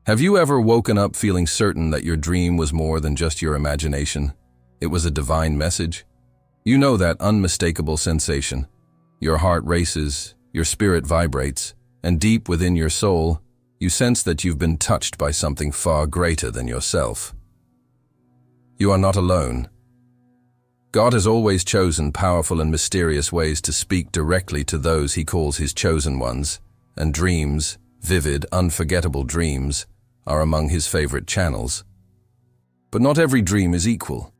Have you ever woken up feeling certain that your dream was more than just your imagination? It was a divine message? You know that unmistakable sensation. Your heart races, your spirit vibrates, and deep within your soul, you sense that you've been touched by something far greater than yourself. You are not alone. God has always chosen powerful and mysterious ways to speak directly to those He calls His chosen ones, and dreams, vivid, unforgettable dreams, are among His favorite channels. But not every dream is equal.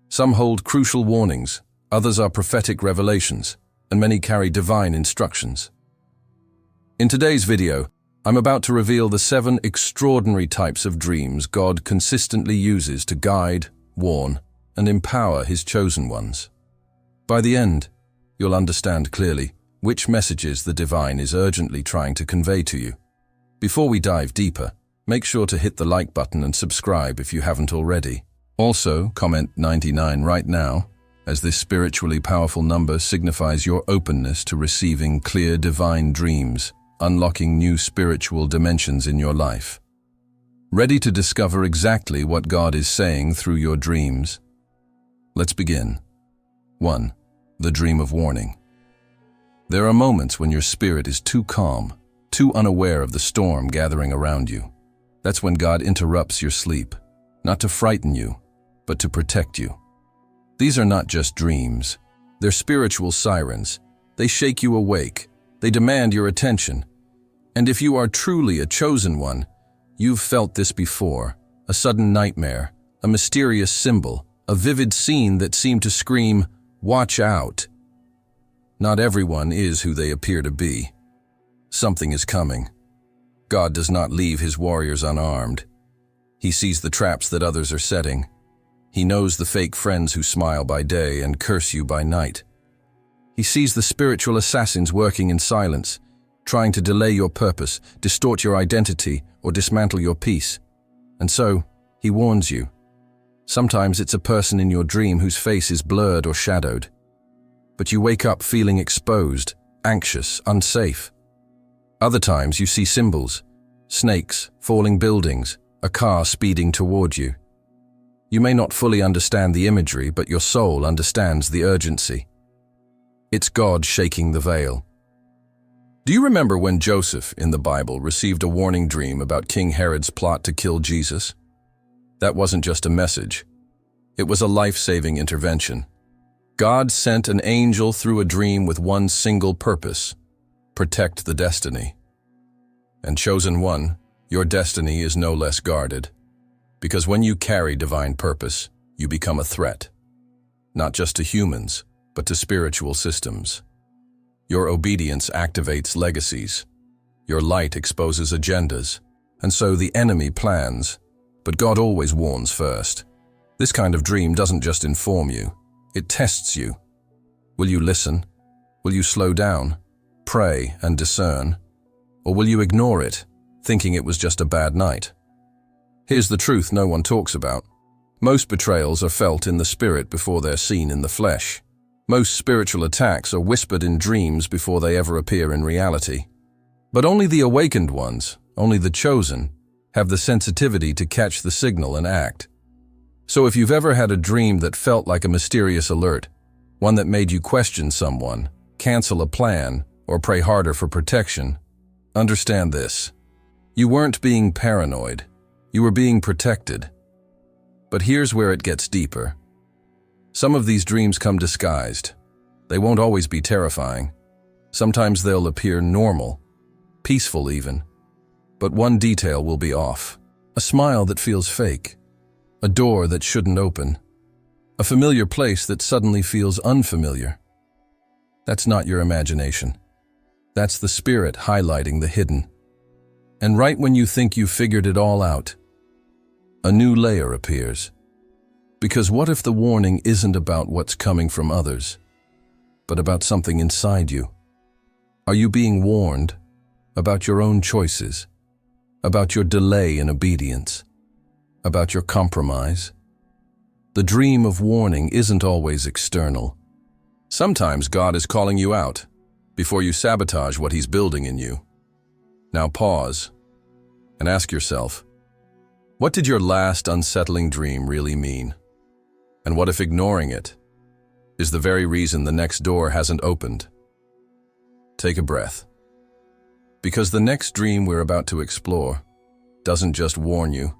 Some hold crucial warnings, others are prophetic revelations, and many carry divine instructions. In today's video, I'm about to reveal the 7 extraordinary types of dreams God consistently uses to guide, warn, and empower His chosen ones. By the end, you'll understand clearly which messages the divine is urgently trying to convey to you. Before we dive deeper, make sure to hit the like button and subscribe if you haven't already. Also, comment 99 right now, as this spiritually powerful number signifies your openness to receiving clear divine dreams, unlocking new spiritual dimensions in your life. Ready to discover exactly what God is saying through your dreams? Let's begin. 1. The dream of warning. There are moments when your spirit is too calm, too unaware of the storm gathering around you. That's when God interrupts your sleep, not to frighten you, but to protect you. These are not just dreams. They're spiritual sirens. They shake you awake. They demand your attention. And if you are truly a chosen one, you've felt this before: a sudden nightmare, a mysterious symbol, a vivid scene that seemed to scream, "Watch out." Not everyone is who they appear to be. Something is coming. God does not leave His warriors unarmed. He sees the traps that others are setting. He knows the fake friends who smile by day and curse you by night. He sees the spiritual assassins working in silence, trying to delay your purpose, distort your identity, or dismantle your peace. And so, He warns you. Sometimes it's a person in your dream whose face is blurred or shadowed. But you wake up feeling exposed, anxious, unsafe. Other times you see symbols: snakes, falling buildings, a car speeding toward you. You may not fully understand the imagery, but your soul understands the urgency. It's God shaking the veil. Do you remember when Joseph, in the Bible, received a warning dream about King Herod's plot to kill Jesus? That wasn't just a message. It was a life-saving intervention. God sent an angel through a dream with one single purpose: protect the destiny. And chosen one, your destiny is no less guarded. Because when you carry divine purpose, you become a threat. Not just to humans, but to spiritual systems. Your obedience activates legacies. Your light exposes agendas. And so the enemy plans, but God always warns first. This kind of dream doesn't just inform you, it tests you. Will you listen? Will you slow down, pray, and discern? Or will you ignore it, thinking it was just a bad night? Here's the truth no one talks about. Most betrayals are felt in the spirit before they're seen in the flesh. Most spiritual attacks are whispered in dreams before they ever appear in reality. But only the awakened ones, only the chosen, have the sensitivity to catch the signal and act. So if you've ever had a dream that felt like a mysterious alert, one that made you question someone, cancel a plan, or pray harder for protection, understand this: you weren't being paranoid. You were being protected. But here's where it gets deeper. Some of these dreams come disguised. They won't always be terrifying. Sometimes they'll appear normal, peaceful even. But one detail will be off. A smile that feels fake. A door that shouldn't open. A familiar place that suddenly feels unfamiliar. That's not your imagination. That's the spirit highlighting the hidden. And right when you think you've figured it all out, a new layer appears. Because what if the warning isn't about what's coming from others, but about something inside you? Are you being warned about your own choices, about your delay in obedience, about your compromise? The dream of warning isn't always external. Sometimes God is calling you out before you sabotage what He's building in you. Now pause. and ask yourself, what did your last unsettling dream really mean? And what if ignoring it is the very reason the next door hasn't opened? Take a breath. Because the next dream we're about to explore doesn't just warn you,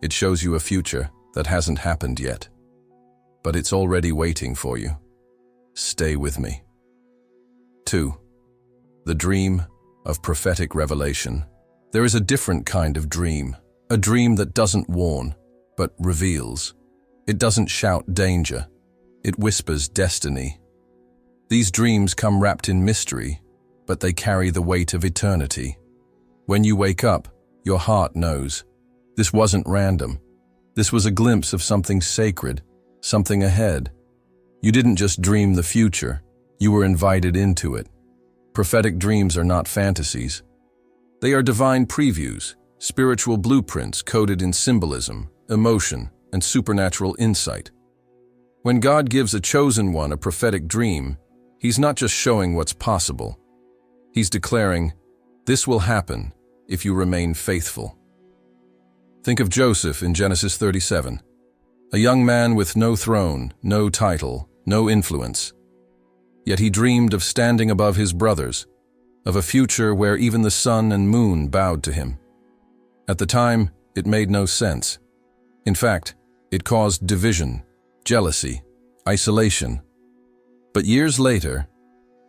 it shows you a future that hasn't happened yet. But it's already waiting for you. Stay with me. 2. The dream of prophetic revelation. There is a different kind of dream, a dream that doesn't warn, but reveals. It doesn't shout danger, it whispers destiny. These dreams come wrapped in mystery, but they carry the weight of eternity. When you wake up, your heart knows. This wasn't random. This was a glimpse of something sacred, something ahead. You didn't just dream the future, you were invited into it. Prophetic dreams are not fantasies. They are divine previews, spiritual blueprints coded in symbolism, emotion, and supernatural insight. When God gives a chosen one a prophetic dream, He's not just showing what's possible. He's declaring, this will happen if you remain faithful. Think of Joseph in Genesis 37, a young man with no throne, no title, no influence. Yet he dreamed of standing above his brothers, of a future where even the sun and moon bowed to him. At the time, it made no sense. In fact, it caused division, jealousy, isolation. But years later,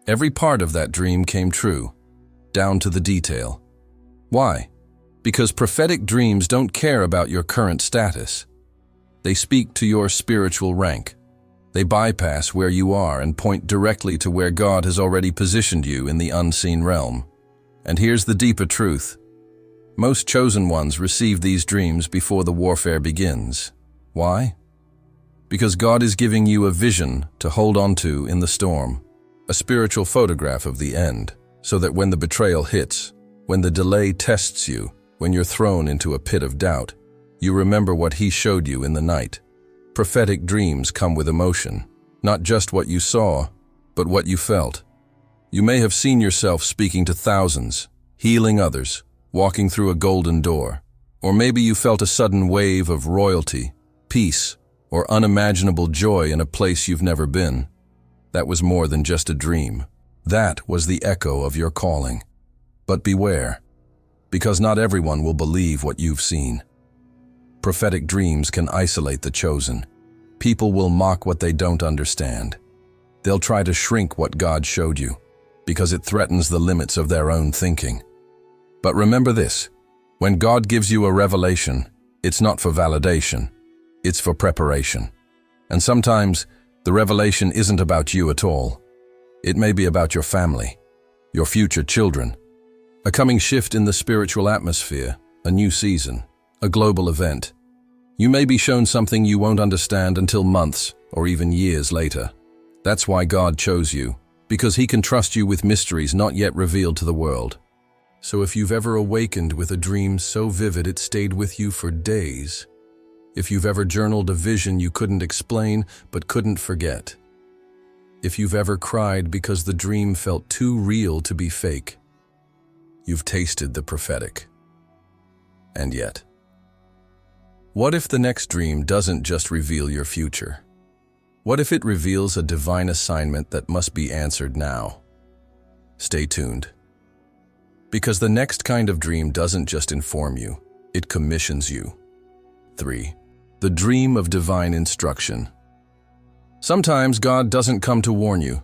every part of that dream came true, down to the detail. Why? Because prophetic dreams don't care about your current status. They speak to your spiritual rank. They bypass where you are and point directly to where God has already positioned you in the unseen realm. And here's the deeper truth. Most chosen ones receive these dreams before the warfare begins. Why? Because God is giving you a vision to hold on to in the storm, a spiritual photograph of the end, so that when the betrayal hits, when the delay tests you, when you're thrown into a pit of doubt, you remember what He showed you in the night. Prophetic dreams come with emotion, not just what you saw, but what you felt. You may have seen yourself speaking to thousands, healing others, walking through a golden door, or maybe you felt a sudden wave of royalty, peace, or unimaginable joy in a place you've never been. That was more than just a dream. That was the echo of your calling. But beware, because not everyone will believe what you've seen. Prophetic dreams can isolate the chosen. People will mock what they don't understand. They'll try to shrink what God showed you, because it threatens the limits of their own thinking. But remember this, when God gives you a revelation, it's not for validation, it's for preparation. And sometimes, the revelation isn't about you at all. It may be about your family, your future children, a coming shift in the spiritual atmosphere, a new season, a global event. You may be shown something you won't understand until months or even years later. That's why God chose you, because He can trust you with mysteries not yet revealed to the world. So if you've ever awakened with a dream so vivid it stayed with you for days, if you've ever journaled a vision you couldn't explain but couldn't forget, if you've ever cried because the dream felt too real to be fake, you've tasted the prophetic. And yet, what if the next dream doesn't just reveal your future? What if it reveals a divine assignment that must be answered now? Stay tuned. Because the next kind of dream doesn't just inform you, it commissions you. 3. The dream of divine instruction. Sometimes God doesn't come to warn you.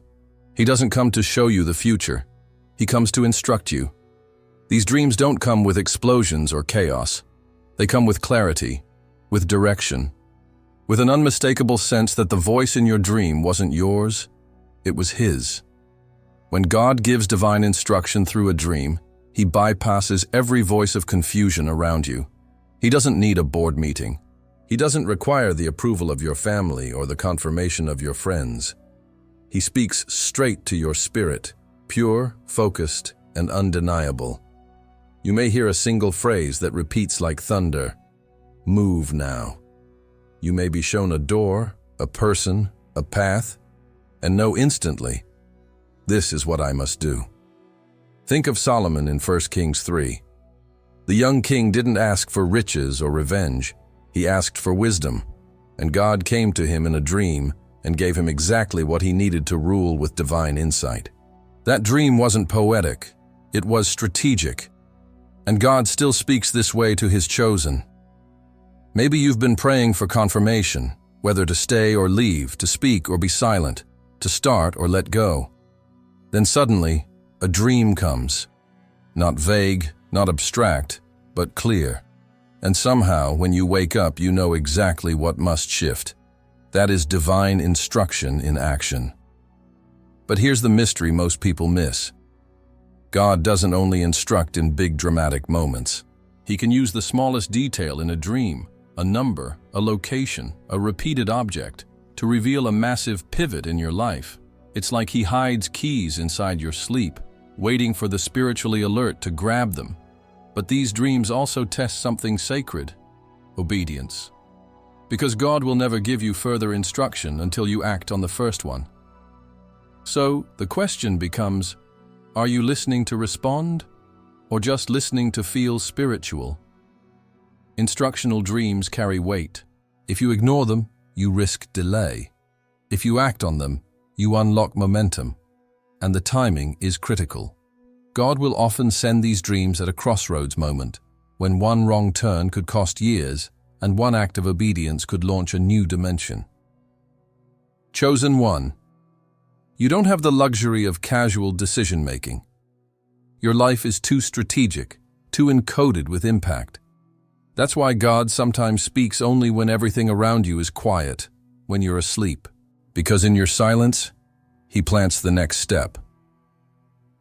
He doesn't come to show you the future. He comes to instruct you. These dreams don't come with explosions or chaos. They come with clarity, with direction, with an unmistakable sense that the voice in your dream wasn't yours, it was His. When God gives divine instruction through a dream, He bypasses every voice of confusion around you. He doesn't need a board meeting. He doesn't require the approval of your family or the confirmation of your friends. He speaks straight to your spirit, pure, focused, and undeniable. You may hear a single phrase that repeats like thunder, "Move now." You may be shown a door, a person, a path, and know instantly, this is what I must do. Think of Solomon in 1 Kings 3. The young king didn't ask for riches or revenge. He asked for wisdom, and God came to him in a dream and gave him exactly what he needed to rule with divine insight. That dream wasn't poetic, it was strategic, and God still speaks this way to his chosen. Maybe you've been praying for confirmation, whether to stay or leave, to speak or be silent, to start or let go. Then suddenly, a dream comes. Not vague, not abstract, but clear. And somehow, when you wake up, you know exactly what must shift. That is divine instruction in action. But here's the mystery most people miss. God doesn't only instruct in big dramatic moments. He can use the smallest detail in a dream, a number, a location, a repeated object, to reveal a massive pivot in your life. It's like he hides keys inside your sleep, waiting for the spiritually alert to grab them. But these dreams also test something sacred: obedience. Because God will never give you further instruction until you act on the first one. So, the question becomes, are you listening to respond, or just listening to feel spiritual? Instructional dreams carry weight. If you ignore them, you risk delay. If you act on them, you unlock momentum, and the timing is critical. God will often send these dreams at a crossroads moment, when one wrong turn could cost years, and one act of obedience could launch a new dimension. Chosen one. You don't have the luxury of casual decision-making. Your life is too strategic, too encoded with impact. That's why God sometimes speaks only when everything around you is quiet, when you're asleep. Because in your silence, He plants the next step.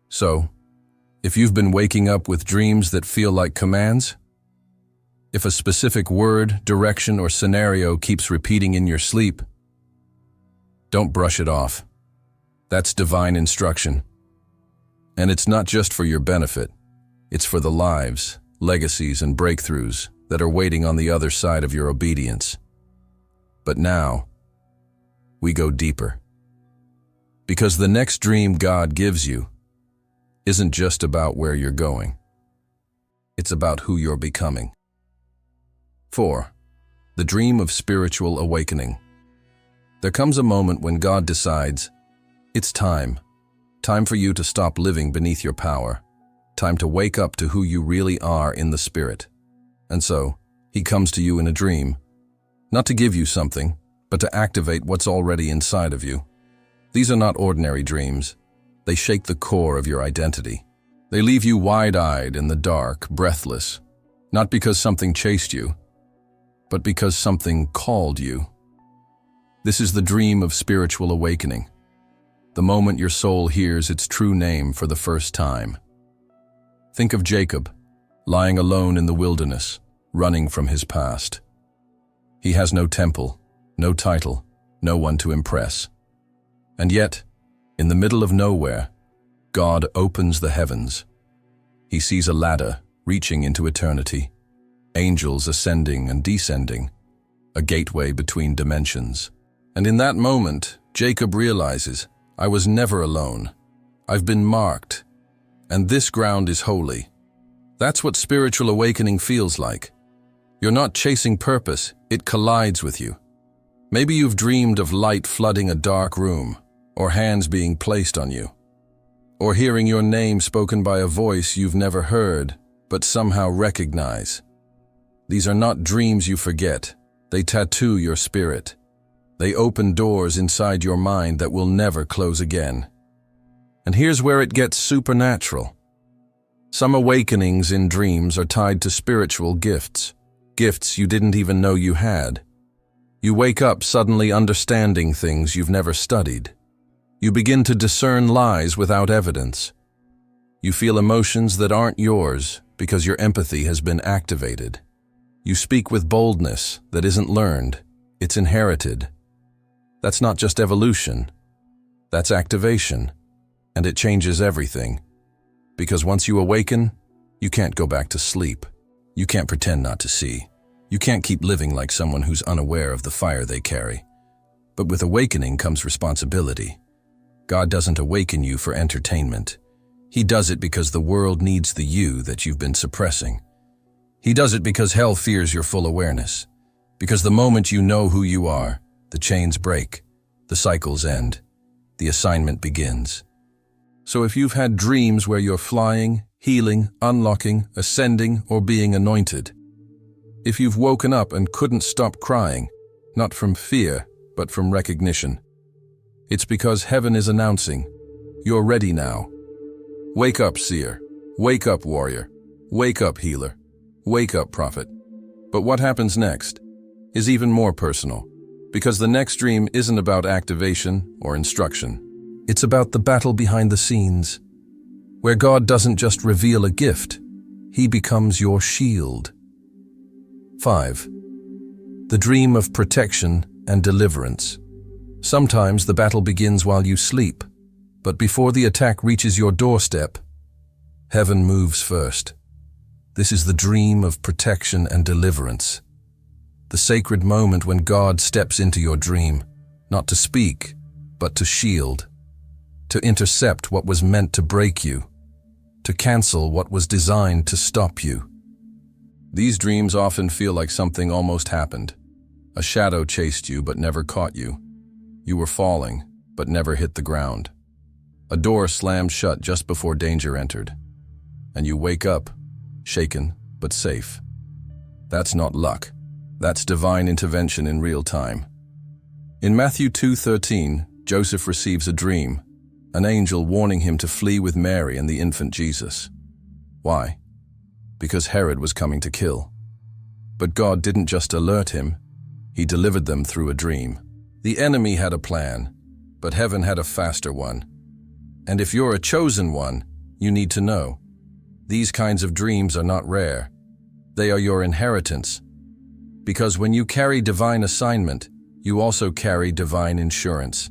So, if you've been waking up with dreams that feel like commands, if a specific word, direction, or scenario keeps repeating in your sleep, don't brush it off. That's divine instruction. And it's not just for your benefit. It's for the lives, legacies, and breakthroughs that are waiting on the other side of your obedience. But now, we go deeper. Because the next dream God gives you isn't just about where you're going. It's about who you're becoming. 4. The dream of spiritual awakening. There comes a moment when God decides, it's time. Time for you to stop living beneath your power. Time to wake up to who you really are in the Spirit. And so, He comes to you in a dream, not to give you something, but to activate what's already inside of you. These are not ordinary dreams. They shake the core of your identity. They leave you wide-eyed in the dark, breathless, not because something chased you, but because something called you. This is the dream of spiritual awakening, the moment your soul hears its true name for the first time. Think of Jacob, lying alone in the wilderness, running from his past. He has no temple, no title, no one to impress. And yet, in the middle of nowhere, God opens the heavens. He sees a ladder reaching into eternity, angels ascending and descending, a gateway between dimensions. And in that moment, Jacob realizes, I was never alone. I've been marked, and this ground is holy. That's what spiritual awakening feels like. You're not chasing purpose, it collides with you. Maybe you've dreamed of light flooding a dark room, or hands being placed on you, or hearing your name spoken by a voice you've never heard, but somehow recognize. These are not dreams you forget. They tattoo your spirit. They open doors inside your mind that will never close again. And here's where it gets supernatural. Some awakenings in dreams are tied to spiritual gifts, gifts you didn't even know you had. You wake up suddenly understanding things you've never studied. You begin to discern lies without evidence. You feel emotions that aren't yours because your empathy has been activated. You speak with boldness that isn't learned, it's inherited. That's not just evolution, that's activation, and it changes everything. Because once you awaken, you can't go back to sleep. You can't pretend not to see. You can't keep living like someone who's unaware of the fire they carry. But with awakening comes responsibility. God doesn't awaken you for entertainment. He does it because the world needs the you that you've been suppressing. He does it because hell fears your full awareness. Because the moment you know who you are, the chains break, the cycles end, the assignment begins. So if you've had dreams where you're flying, healing, unlocking, ascending, or being anointed, if you've woken up and couldn't stop crying, not from fear, but from recognition, it's because heaven is announcing, you're ready now. Wake up, seer. Wake up, warrior. Wake up, healer. Wake up, prophet. But what happens next is even more personal, because the next dream isn't about activation or instruction. It's about the battle behind the scenes, where God doesn't just reveal a gift, He becomes your shield. 5. The dream of protection and deliverance. Sometimes the battle begins while you sleep, but before the attack reaches your doorstep, heaven moves first. This is the dream of protection and deliverance. The sacred moment when God steps into your dream, not to speak, but to shield, to intercept what was meant to break you, to cancel what was designed to stop you. These dreams often feel like something almost happened. A shadow chased you but never caught you. You were falling, but never hit the ground. A door slammed shut just before danger entered. And you wake up, shaken but safe. That's not luck. That's divine intervention in real time. In Matthew 2:13, Joseph receives a dream, an angel warning him to flee with Mary and the infant Jesus. Why? Because Herod was coming to kill. But God didn't just alert him, He delivered them through a dream. The enemy had a plan, but heaven had a faster one. And if you're a chosen one, you need to know. These kinds of dreams are not rare. They are your inheritance. Because when you carry divine assignment, you also carry divine insurance.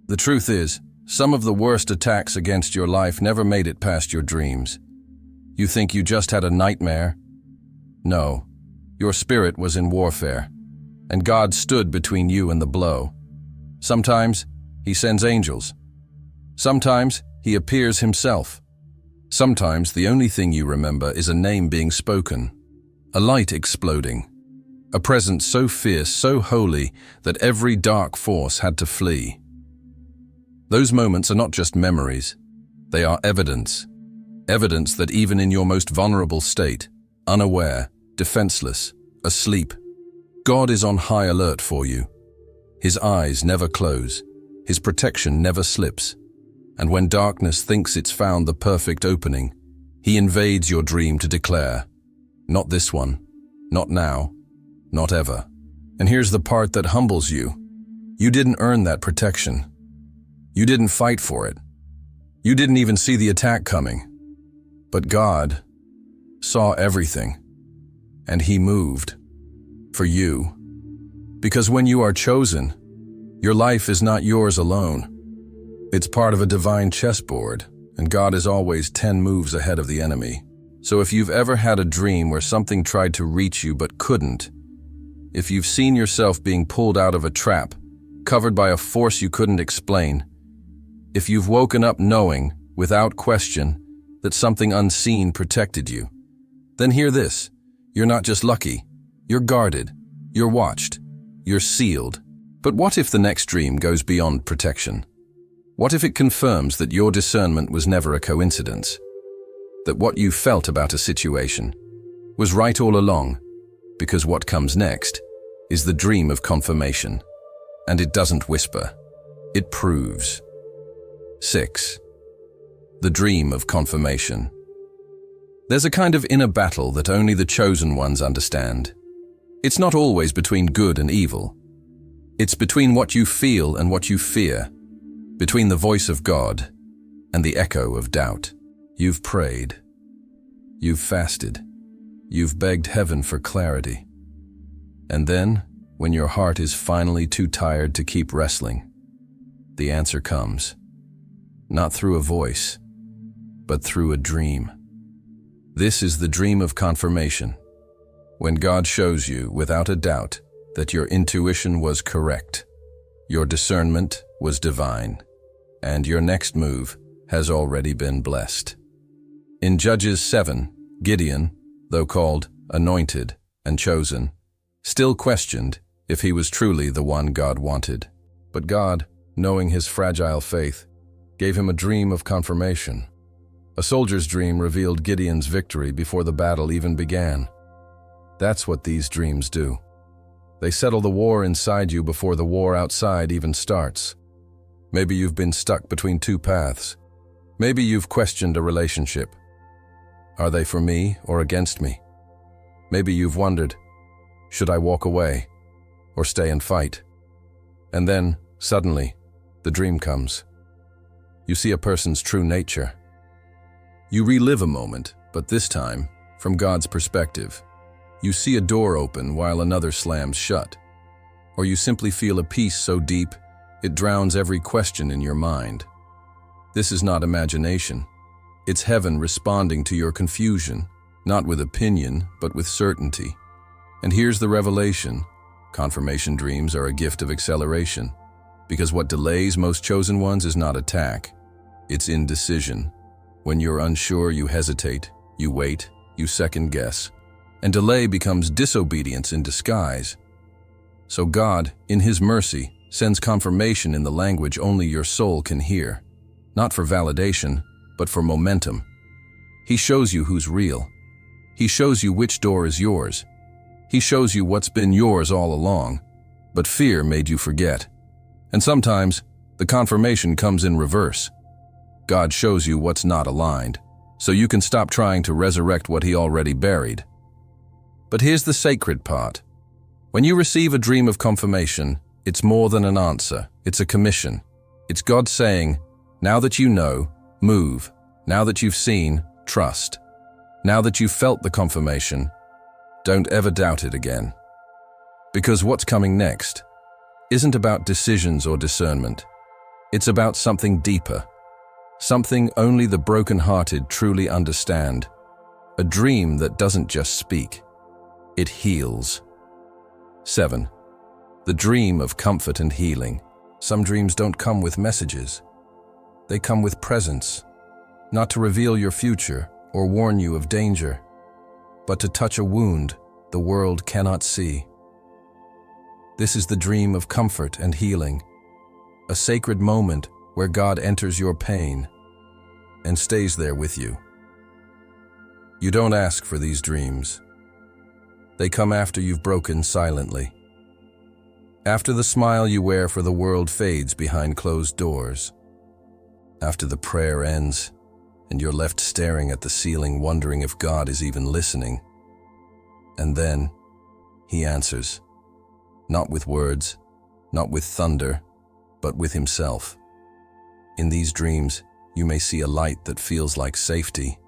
The truth is, some of the worst attacks against your life never made it past your dreams. You think you just had a nightmare? No, your spirit was in warfare, and God stood between you and the blow. Sometimes He sends angels. Sometimes He appears Himself. Sometimes the only thing you remember is a name being spoken, a light exploding, a presence so fierce, so holy, that every dark force had to flee. Those moments are not just memories. They are evidence. Evidence that even in your most vulnerable state, unaware, defenseless, asleep, God is on high alert for you. His eyes never close. His protection never slips. And when darkness thinks it's found the perfect opening, He invades your dream to declare, not this one, not now, not ever. And here's the part that humbles you. You didn't earn that protection. You didn't fight for it. You didn't even see the attack coming. But God saw everything, and He moved for you. Because when you are chosen, your life is not yours alone. It's part of a divine chessboard, and God is always 10 moves ahead of the enemy. So if you've ever had a dream where something tried to reach you but couldn't, if you've seen yourself being pulled out of a trap, covered by a force you couldn't explain, if you've woken up knowing, without question, that something unseen protected you, then hear this. You're not just lucky. You're guarded. You're watched. You're sealed. But what if the next dream goes beyond protection? What if it confirms that your discernment was never a coincidence? That what you felt about a situation was right all along? Because what comes next is the dream of confirmation. And it doesn't whisper. It proves. 6. The dream of confirmation. There's a kind of inner battle that only the chosen ones understand. It's not always between good and evil. It's between what you feel and what you fear, between the voice of God and the echo of doubt. You've prayed. You've fasted. You've begged heaven for clarity. And then, when your heart is finally too tired to keep wrestling, the answer comes. Not through a voice, but through a dream. This is the dream of confirmation, when God shows you, without a doubt, that your intuition was correct, your discernment was divine, and your next move has already been blessed. In Judges 7, Gideon, though called anointed, and chosen, still questioned if he was truly the one God wanted. But God, knowing his fragile faith, gave him a dream of confirmation. A soldier's dream revealed Gideon's victory before the battle even began. That's what these dreams do. They settle the war inside you before the war outside even starts. Maybe you've been stuck between two paths. Maybe you've questioned a relationship. Are they for me or against me? Maybe you've wondered, should I walk away or stay and fight? And then, suddenly, the dream comes. You see a person's true nature. You relive a moment, but this time, from God's perspective. You see a door open while another slams shut. Or you simply feel a peace so deep, it drowns every question in your mind. This is not imagination. It's heaven responding to your confusion, not with opinion, but with certainty. And here's the revelation. Confirmation dreams are a gift of acceleration. Because what delays most chosen ones is not attack. It's indecision. When you're unsure, you hesitate, you wait, you second guess. And delay becomes disobedience in disguise. So God, in his mercy, sends confirmation in the language only your soul can hear. Not for validation, but for momentum. He shows you who's real. He shows you which door is yours. He shows you what's been yours all along, but fear made you forget. And sometimes, the confirmation comes in reverse. God shows you what's not aligned, so you can stop trying to resurrect what he already buried. But here's the sacred part. When you receive a dream of confirmation, it's more than an answer, it's a commission. It's God saying, now that you know, move. Now that you've seen, trust. Now that you've felt the confirmation, don't ever doubt it again. Because what's coming next isn't about decisions or discernment. It's about something deeper. Something only the brokenhearted truly understand. A dream that doesn't just speak. It heals. 7. The dream of comfort and healing. Some dreams don't come with messages. They come with presence, not to reveal your future or warn you of danger, but to touch a wound the world cannot see. This is the dream of comfort and healing, a sacred moment where God enters your pain and stays there with you. You don't ask for these dreams. They come after you've broken silently. After the smile you wear for the world fades behind closed doors. After the prayer ends and you're left staring at the ceiling wondering if God is even listening. And then he answers, not with words, not with thunder, but with himself. In these dreams, you may see a light that feels like safety.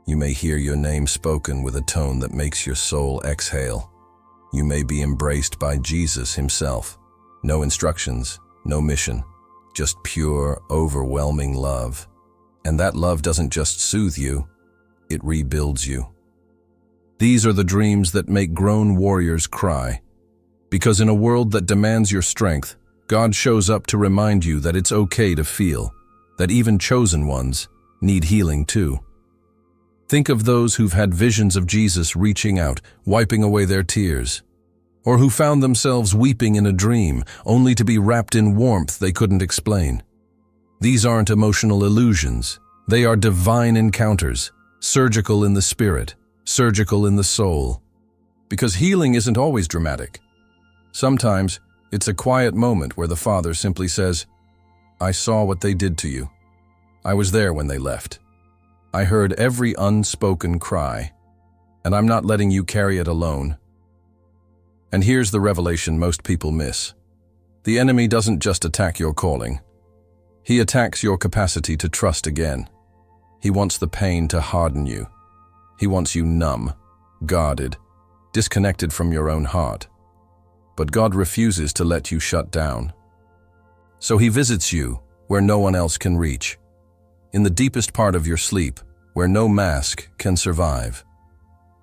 You may hear your name spoken with a tone that makes your soul exhale. You may be embraced by Jesus himself. No instructions, no mission, just pure, overwhelming love. And that love doesn't just soothe you, it rebuilds you. These are the dreams that make grown warriors cry. Because in a world that demands your strength, God shows up to remind you that it's okay to feel, that even chosen ones need healing too. Think of those who've had visions of Jesus reaching out, wiping away their tears, or who found themselves weeping in a dream, only to be wrapped in warmth they couldn't explain. These aren't emotional illusions. They are divine encounters, surgical in the spirit, surgical in the soul. Because healing isn't always dramatic. Sometimes, it's a quiet moment where the Father simply says, I saw what they did to you. I was there when they left. I heard every unspoken cry, and I'm not letting you carry it alone. And here's the revelation most people miss. The enemy doesn't just attack your calling. He attacks your capacity to trust again. He wants the pain to harden you. He wants you numb, guarded, disconnected from your own heart. But God refuses to let you shut down. So he visits you where no one else can reach. In the deepest part of your sleep, where no mask can survive.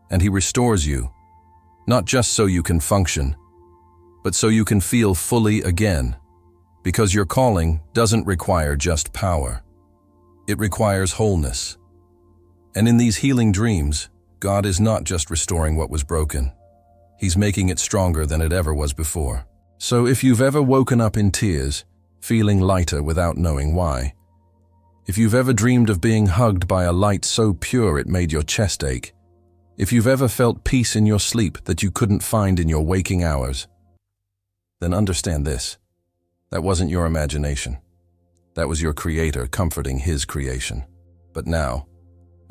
And he restores you, not just so you can function, but so you can feel fully again. Because your calling doesn't require just power. It requires wholeness. And in these healing dreams, God is not just restoring what was broken. He's making it stronger than it ever was before. So if you've ever woken up in tears, feeling lighter without knowing why, if you've ever dreamed of being hugged by a light so pure it made your chest ache, if you've ever felt peace in your sleep that you couldn't find in your waking hours, then understand this. That wasn't your imagination. That was your Creator comforting His creation. But now,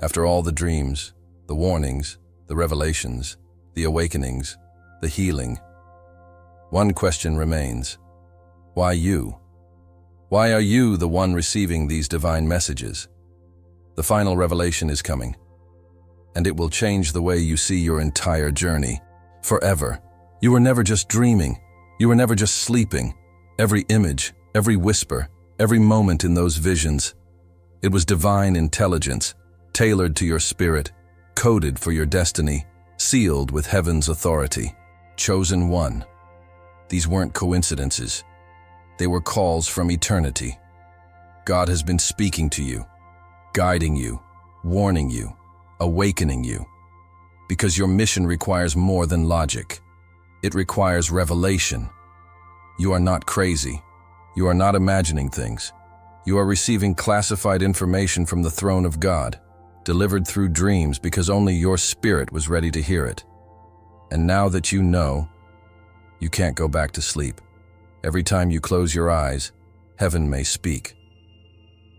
after all the dreams, the warnings, the revelations, the awakenings, the healing, one question remains. Why you? Why are you the one receiving these divine messages? The final revelation is coming, and it will change the way you see your entire journey, forever. You were never just dreaming. You were never just sleeping. Every image, every whisper, every moment in those visions, it was divine intelligence, tailored to your spirit, coded for your destiny, sealed with heaven's authority. Chosen one. These weren't coincidences. They were calls from eternity. God has been speaking to you, guiding you, warning you, awakening you, because your mission requires more than logic. It requires revelation. You are not crazy. You are not imagining things. You are receiving classified information from the throne of God, delivered through dreams because only your spirit was ready to hear it. And now that you know, you can't go back to sleep. Every time you close your eyes, heaven may speak.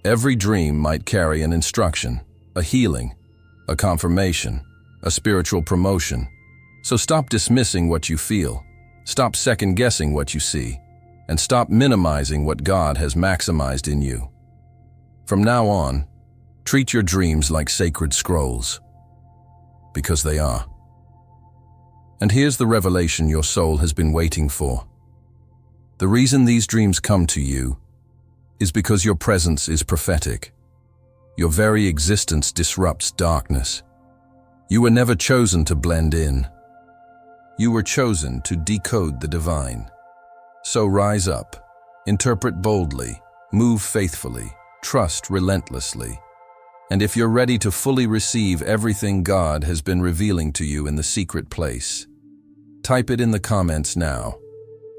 Every dream might carry an instruction, a healing, a confirmation, a spiritual promotion. So stop dismissing what you feel, stop second-guessing what you see, and stop minimizing what God has maximized in you. From now on, treat your dreams like sacred scrolls, because they are. And here's the revelation your soul has been waiting for. The reason these dreams come to you is because your presence is prophetic. Your very existence disrupts darkness. You were never chosen to blend in. You were chosen to decode the divine. So rise up, interpret boldly, move faithfully, trust relentlessly. And if you're ready to fully receive everything God has been revealing to you in the secret place, type it in the comments now.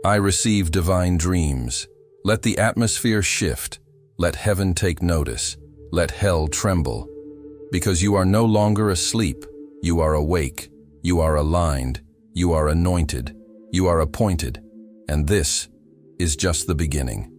I receive divine dreams. Let the atmosphere shift. Let heaven take notice. Let hell tremble. Because you are no longer asleep. You are awake. You are aligned. You are anointed. You are appointed. And this is just the beginning.